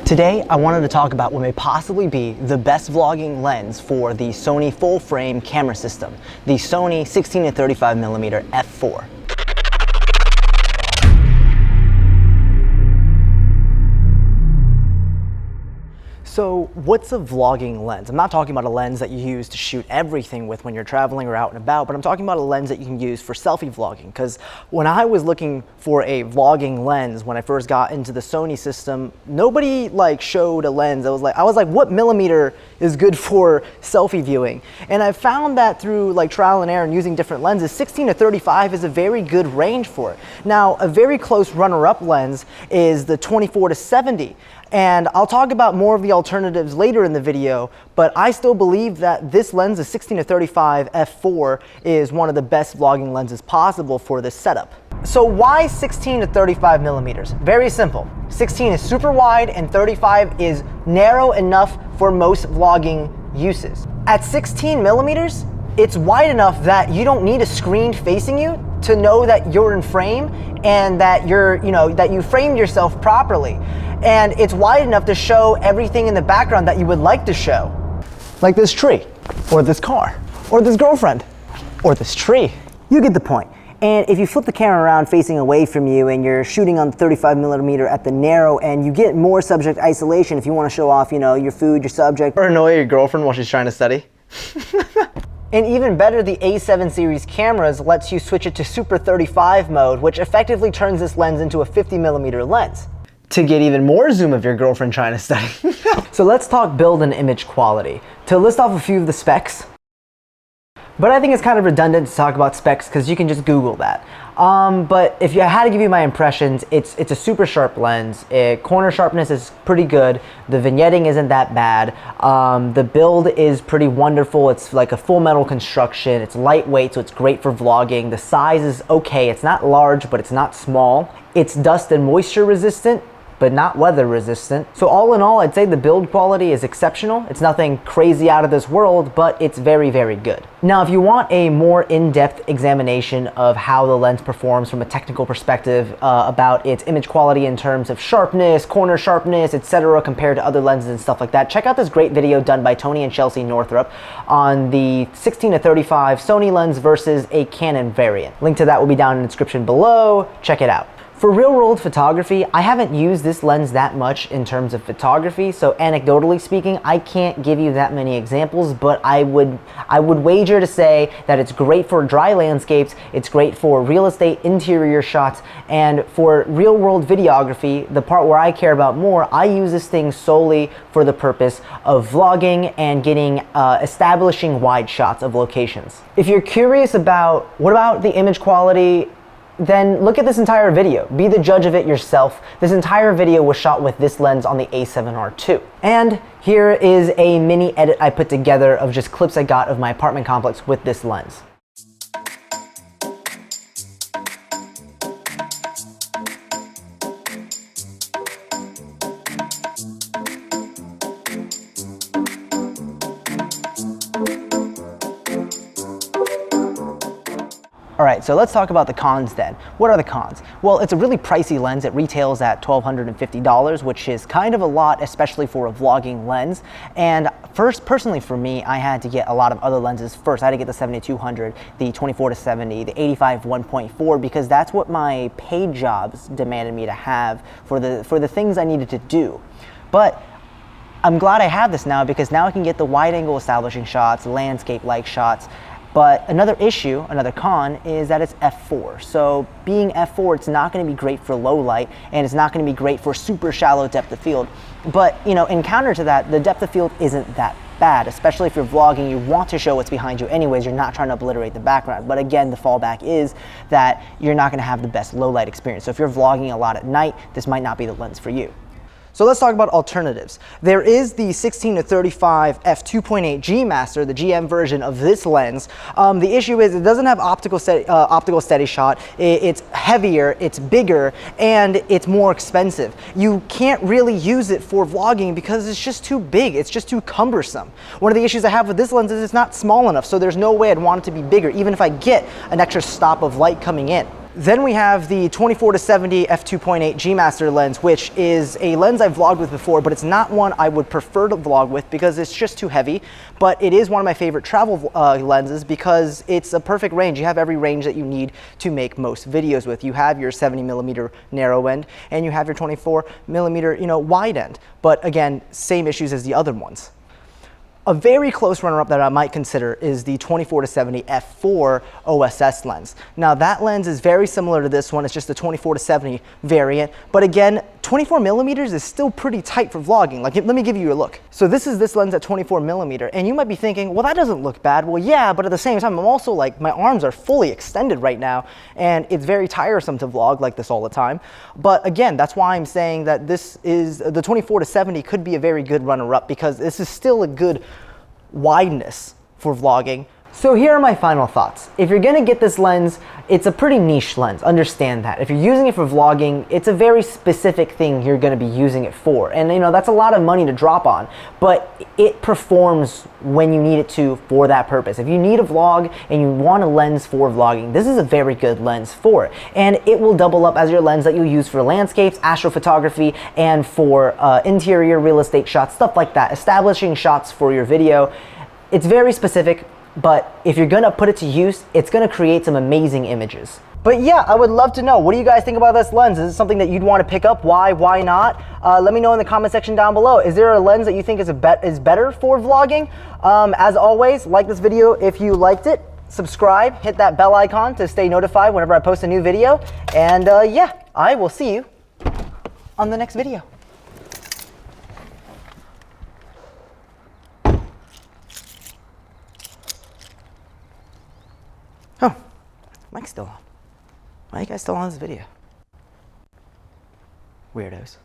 Today, I wanted to talk about what may possibly be the best vlogging lens for the Sony full frame camera system, the Sony 16-35mm f4. So what's a vlogging lens? I'm not talking about a lens that you use to shoot everything with when you're traveling or out and about, but I'm talking about a lens that you can use for selfie vlogging. Because when I was looking for a vlogging lens, when I first got into the Sony system, nobody showed a lens. I was like, what millimeter is good for selfie viewing? And I found that through trial and error and using different lenses, 16-35 is a very good range for it. Now, a very close runner-up lens is the 24-70. And I'll talk about more of the alternatives later in the video, but I still believe that this lens, the 16-35 f4, is one of the best vlogging lenses possible for this setup. So why 16-35 millimeters? Very simple. 16 is super wide and 35 is narrow enough for most vlogging uses. At 16 millimeters, it's wide enough that you don't need a screen facing you to know that you're in frame and that that you framed yourself properly. And it's wide enough to show everything in the background that you would like to show. Like this tree, or this car, or this girlfriend, or this tree. You get the point. And if you flip the camera around facing away from you and you're shooting on 35mm at the narrow end, you get more subject isolation if you want to show off, your food, your subject. Or annoy your girlfriend while she's trying to study. And even better, the A7 series cameras lets you switch it to Super 35 mode, which effectively turns this lens into a 50mm lens, to get even more zoom of your girlfriend trying to study. So let's talk build and image quality. To list off a few of the specs, but I think it's kind of redundant to talk about specs because you can just Google that. But if I had to give you my impressions, it's a super sharp lens. Corner sharpness is pretty good. The vignetting isn't that bad. The build is pretty wonderful. It's like a full metal construction. It's lightweight, so it's great for vlogging. The size is okay. It's not large, but it's not small. It's dust and moisture resistant, but not weather resistant. So all in all, I'd say the build quality is exceptional. It's nothing crazy out of this world, but it's very, very good. Now, if you want a more in-depth examination of how the lens performs from a technical perspective about its image quality in terms of sharpness, corner sharpness, etc., compared to other lenses and stuff like that, check out this great video done by Tony and Chelsea Northrup on the 16-35 Sony lens versus a Canon variant. Link to that will be down in the description below. Check it out. For real-world photography, I haven't used this lens that much in terms of photography, so anecdotally speaking, I can't give you that many examples, but I would wager to say that it's great for dry landscapes, it's great for real estate interior shots, and for real-world videography, the part where I care about more, I use this thing solely for the purpose of vlogging and establishing wide shots of locations. If you're curious about what about the image quality, then look at this entire video. Be the judge of it yourself. This entire video was shot with this lens on the A7R II. And here is a mini edit I put together of just clips I got of my apartment complex with this lens. All right, so let's talk about the cons then. What are the cons? Well, it's a really pricey lens. It retails at $1,250, which is kind of a lot, especially for a vlogging lens. And personally for me, I had to get a lot of other lenses first. I had to get the 7200, the 24-70, the 85 1.4, because that's what my paid jobs demanded me to have for the things I needed to do. But I'm glad I have this now because now I can get the wide angle establishing shots, landscape-like shots. But another con, is that it's f4. So being f4, it's not going to be great for low light, and it's not going to be great for super shallow depth of field. But, in counter to that, the depth of field isn't that bad, especially if you're vlogging, you want to show what's behind you anyways, you're not trying to obliterate the background. But again, the fallback is that you're not going to have the best low light experience. So if you're vlogging a lot at night, this might not be the lens for you. So let's talk about alternatives. There is the 16-35 f2.8 G Master, the GM version of this lens. The issue is it doesn't have optical steady shot. It's heavier, it's bigger, and it's more expensive. You can't really use it for vlogging because it's just too big. It's just too cumbersome. One of the issues I have with this lens is it's not small enough, so there's no way I'd want it to be bigger, even if I get an extra stop of light coming in. Then we have the 24-70 f2.8 G Master lens, which is a lens I've vlogged with before, but it's not one I would prefer to vlog with because it's just too heavy. But it is one of my favorite travel lenses because it's a perfect range. You have every range that you need to make most videos with. You have your 70mm narrow end and you have your 24mm, wide end. But again, same issues as the other ones. A very close runner-up that I might consider is the 24-70 f4 OSS lens. Now that lens is very similar to this one, it's just the 24-70 variant, but again, 24mm is still pretty tight for vlogging. Like, let me give you a look. So this is this lens at 24mm, and you might be thinking, well, that doesn't look bad. Well, yeah, but at the same time, I'm also like, my arms are fully extended right now, and it's very tiresome to vlog like this all the time. But again, that's why I'm saying that this is, the 24-70 could be a very good runner-up because this is still a good wideness for vlogging. So here are my final thoughts. If you're gonna get this lens, it's a pretty niche lens, understand that. If you're using it for vlogging, it's a very specific thing you're gonna be using it for. And that's a lot of money to drop on, but it performs when you need it to for that purpose. If you need a vlog and you want a lens for vlogging, this is a very good lens for it. And it will double up as your lens that you use for landscapes, astrophotography, and for interior real estate shots, stuff like that, establishing shots for your video. It's very specific, but if you're gonna put it to use, it's gonna create some amazing images. But yeah, I would love to know, what do you guys think about this lens? Is it something that you'd want to pick up? Why not? Let me know in the comment section down below. Is there a lens that you think is better for vlogging? As always, like this video if you liked it, subscribe, hit that bell icon to stay notified whenever I post a new video, and yeah, I will see you on the next video. Oh, mic's still on. Why are you guys still on this video? Weirdos.